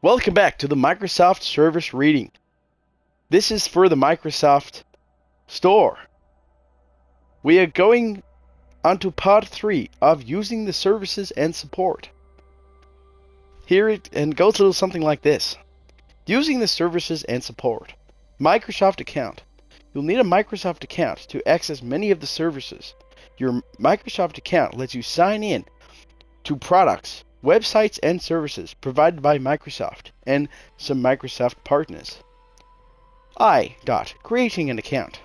Welcome back to the Microsoft Service Reading. This is for the Microsoft Store. We are going on to part 3 of using the services and support. Here it goes a little something like this. Using the services and support. Microsoft account. You'll need a Microsoft account to access many of the services. Your Microsoft account lets you sign in to products, websites, and services provided by Microsoft and some Microsoft partners. Creating an account.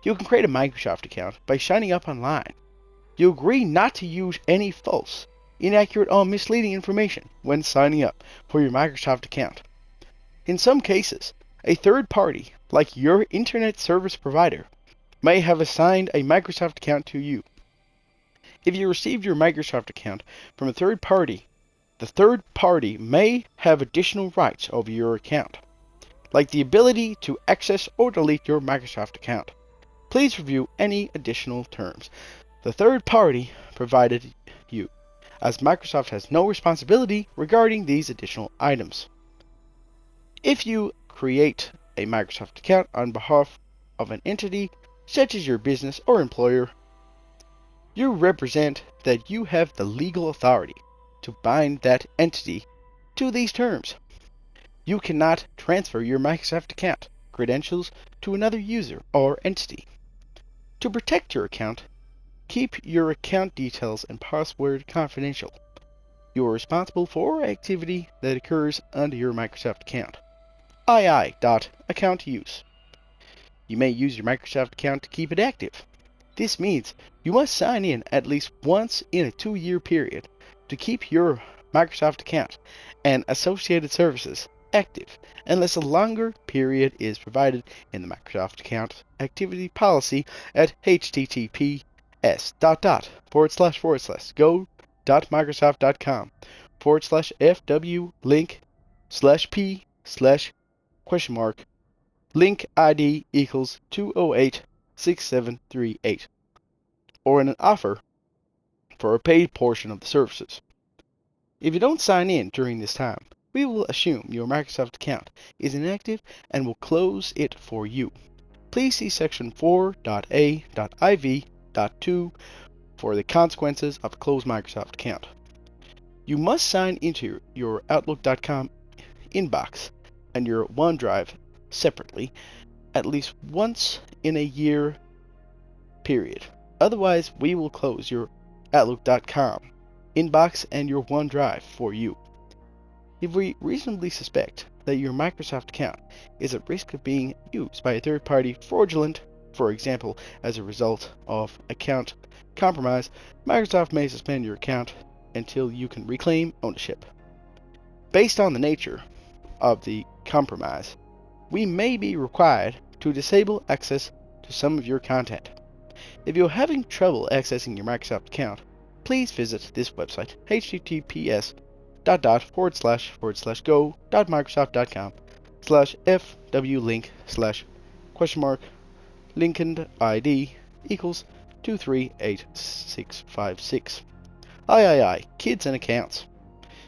You can create a Microsoft account by signing up online. You agree not to use any false, inaccurate, or misleading information when signing up for your Microsoft account. In some cases, a third party, like your internet service provider, may have assigned a Microsoft account to you. If you received your Microsoft account from a third party, the third party may have additional rights over your account, like the ability to access or delete your Microsoft account. Please review any additional terms the third party provided you, as Microsoft has no responsibility regarding these additional items. If you create a Microsoft account on behalf of an entity, such as your business or employer, you represent that you have the legal authority to bind that entity to these terms. You cannot transfer your Microsoft account credentials to another user or entity. To protect your account, keep your account details and password confidential. You are responsible for activity that occurs under your Microsoft account. Account use. You may use your Microsoft account to keep it active. This means you must sign in at least once in a 2-year period to keep your Microsoft account and associated services active, unless a longer period is provided in the Microsoft account activity policy at https://go.microsoft.com/f/w-link/p/? Link ID equals 2086738, or in an offer for a paid portion of the services. If you don't sign in during this time, we will assume your Microsoft account is inactive and will close it for you. Please see section 4.a.iv.2 for the consequences of a closed Microsoft account. You must sign into your Outlook.com inbox and your OneDrive separately at least once in a year period. Otherwise, we will close your Outlook.com inbox and your OneDrive for you. If we reasonably suspect that your Microsoft account is at risk of being used by a third party fraudulent, for example, as a result of account compromise, Microsoft may suspend your account until you can reclaim ownership. Based on the nature of the compromise, we may be required to disable access to some of your content. If you're having trouble accessing your Microsoft account, please visit this website, https://go.microsoft.com/fwlink/?Lincoln ID equals 238656. Kids and accounts.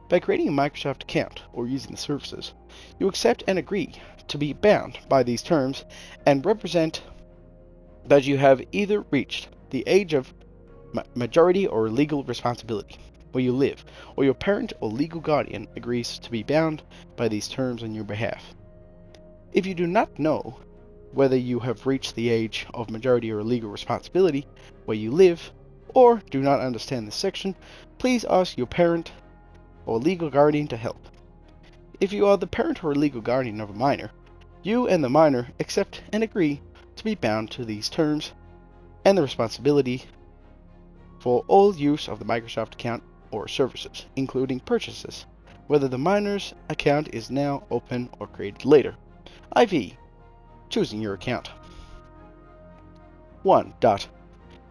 By creating a Microsoft account or using the services, you accept and agree to be bound by these terms and represent that you have either reached the age of majority or legal responsibility where you live, or your parent or legal guardian agrees to be bound by these terms on your behalf. If you do not know whether you have reached the age of majority or legal responsibility where you live, or do not understand this section, please ask your parent or legal guardian to help. If you are the parent or legal guardian of a minor, you and the minor accept and agree to be bound to these terms and the responsibility for all use of the Microsoft account or services, including purchases, whether the minor's account is now open or created later. IV. Choosing your account. 1.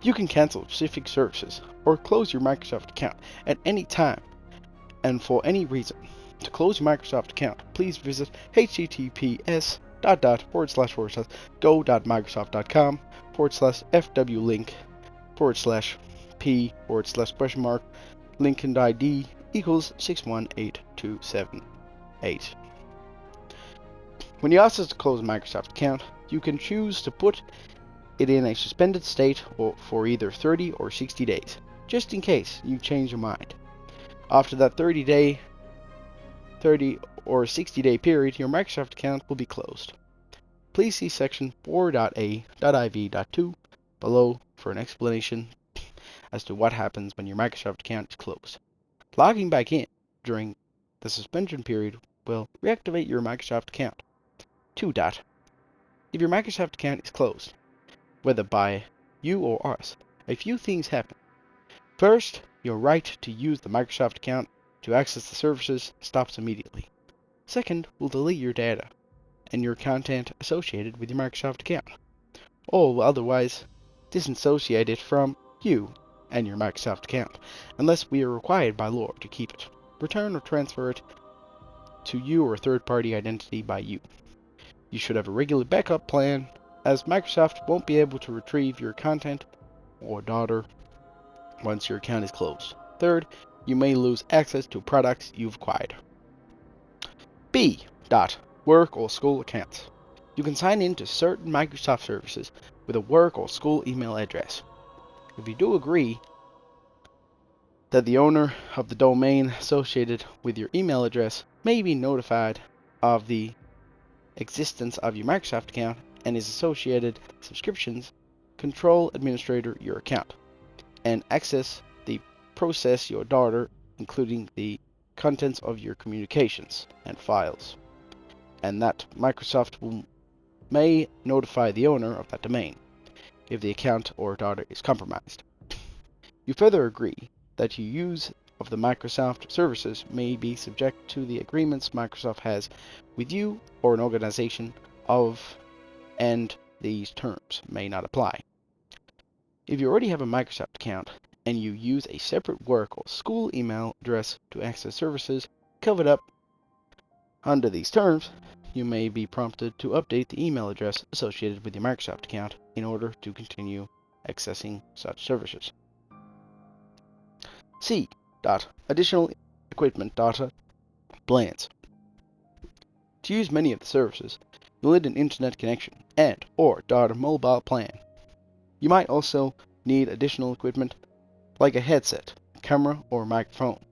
You can cancel specific services or close your Microsoft account at any time and for any reason. To close your Microsoft account, please visit https://go.microsoft.com/fwlink/p/? Lincoln ID equals 61827. 8. When you ask us to close a Microsoft account, you can choose to put it in a suspended state for either 30 or 60 days, just in case you change your mind. After that 30 or 60 day period, your Microsoft account will be closed. Please see section 4.a.iv.2 below for an explanation as to what happens when your Microsoft account is closed. Logging back in during the suspension period will reactivate your Microsoft account. 2. If your Microsoft account is closed, whether by you or us, a few things happen. First, your right to use the Microsoft account to access the services stops immediately. Second, we'll delete your data and your content associated with your Microsoft account, or will otherwise disassociate it from you and your Microsoft account, unless we are required by law to keep it, return or transfer it to you or a third-party identity by you. You should have a regular backup plan, as Microsoft won't be able to retrieve your content or data once your account is closed. Third, you may lose access to products you've acquired. B. Work or school accounts. You can sign in to certain Microsoft services with a work or school email address. If you do agree that the owner of the domain associated with your email address may be notified of the existence of your Microsoft account and its associated subscriptions, control administrator your account and process your data, including the contents of your communications and files, and that Microsoft may notify the owner of that domain if the account or data is compromised. You further agree that your use of the Microsoft services may be subject to the agreements Microsoft has with you or an organization and these terms may not apply. If you already have a Microsoft account and you use a separate work or school email address to access services covered up under these terms, you may be prompted to update the email address associated with your Microsoft account in order to continue accessing such services. C. Additional equipment data plans. To use many of the services, you'll need an internet connection and or data mobile plan. You might also need additional equipment like a headset, camera, or microphone.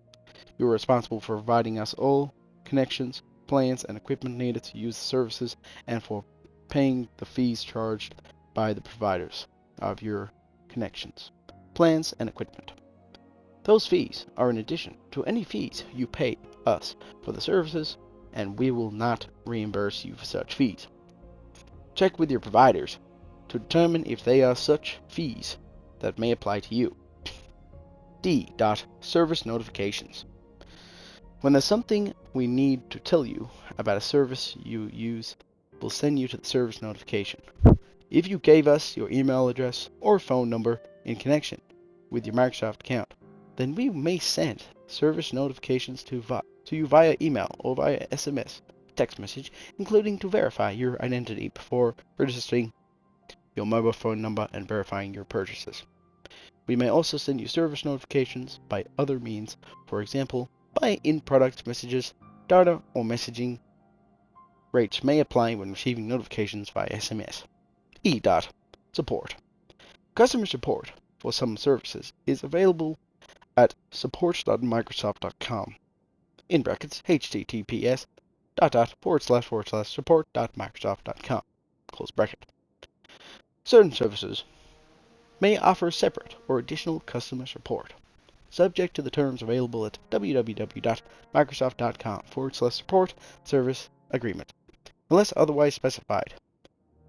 You are responsible for providing us all connections, plans, and equipment needed to use the services and for paying the fees charged by the providers of your connections, plans, and equipment. Those fees are in addition to any fees you pay us for the services, and we will not reimburse you for such fees. Check with your providers to determine if they are such fees that may apply to you. D. Service notifications. When there's something we need to tell you about a service you use, we'll send you to the service notification. If you gave us your email address or phone number in connection with your Microsoft account, then we may send service notifications to you via email or via SMS, text message, including to verify your identity before registering your mobile phone number and verifying your purchases. We may also send you service notifications by other means, for example, by in-product messages, data, or messaging. Rates may apply when receiving notifications via SMS. E. Support. Customer support for some services is available at support.microsoft.com in brackets https://support.microsoft.com close bracket. Certain services may offer separate or additional customer support, subject to the terms available at www.microsoft.com/support service agreement, unless otherwise specified.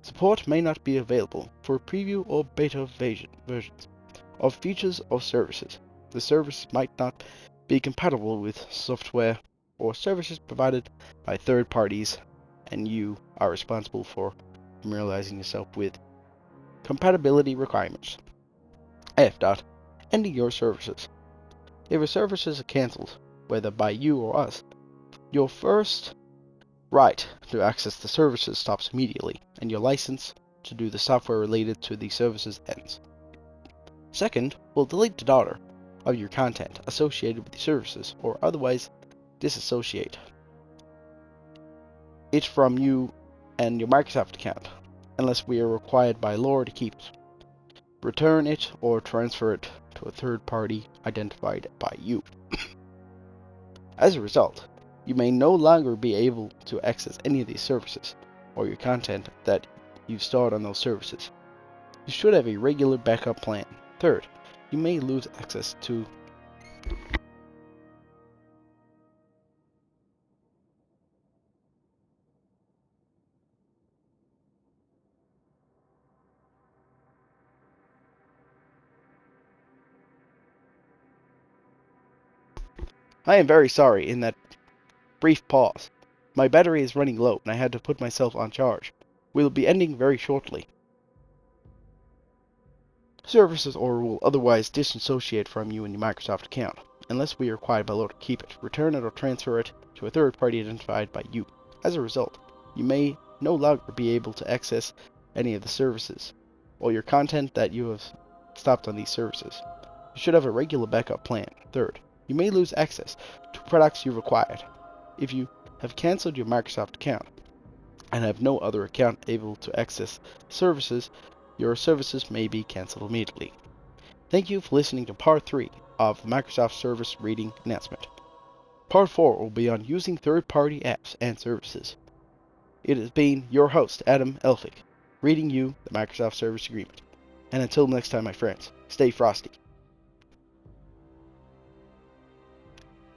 Support may not be available for preview or beta versions of features or services. The service might not be compatible with software or services provided by third parties, and you are responsible for familiarizing yourself with compatibility requirements. F. Ending your services. If your services are cancelled, whether by you or us, your first right to access the services stops immediately, and your license to do the software related to the services ends. Second, we'll delete the data of your content associated with the services or otherwise disassociate it from you and your Microsoft account, unless we are required by law to keep it. Return it or transfer it to a third party identified by you. As a result, you may no longer be able to access any of these services or your content that you've stored on those services. You should have a regular backup plan. Third, you may lose access to I am very sorry in that brief pause. My battery is running low and I had to put myself on charge. We'll be ending very shortly. Services or will otherwise disassociate from you and your Microsoft account, unless we are required by law to keep it, return it or transfer it to a third party identified by you. As a result, you may no longer be able to access any of the services or your content that you have stopped on these services. You should have a regular backup plan. Third, you may lose access to products you've acquired. If you have cancelled your Microsoft account and have no other account able to access services, your services may be cancelled immediately. Thank you for listening to Part 3 of the Microsoft Service Reading Announcement. Part 4 will be on using third-party apps and services. It has been your host, Adam Elphick, reading you the Microsoft Service Agreement. And until next time, my friends, stay frosty.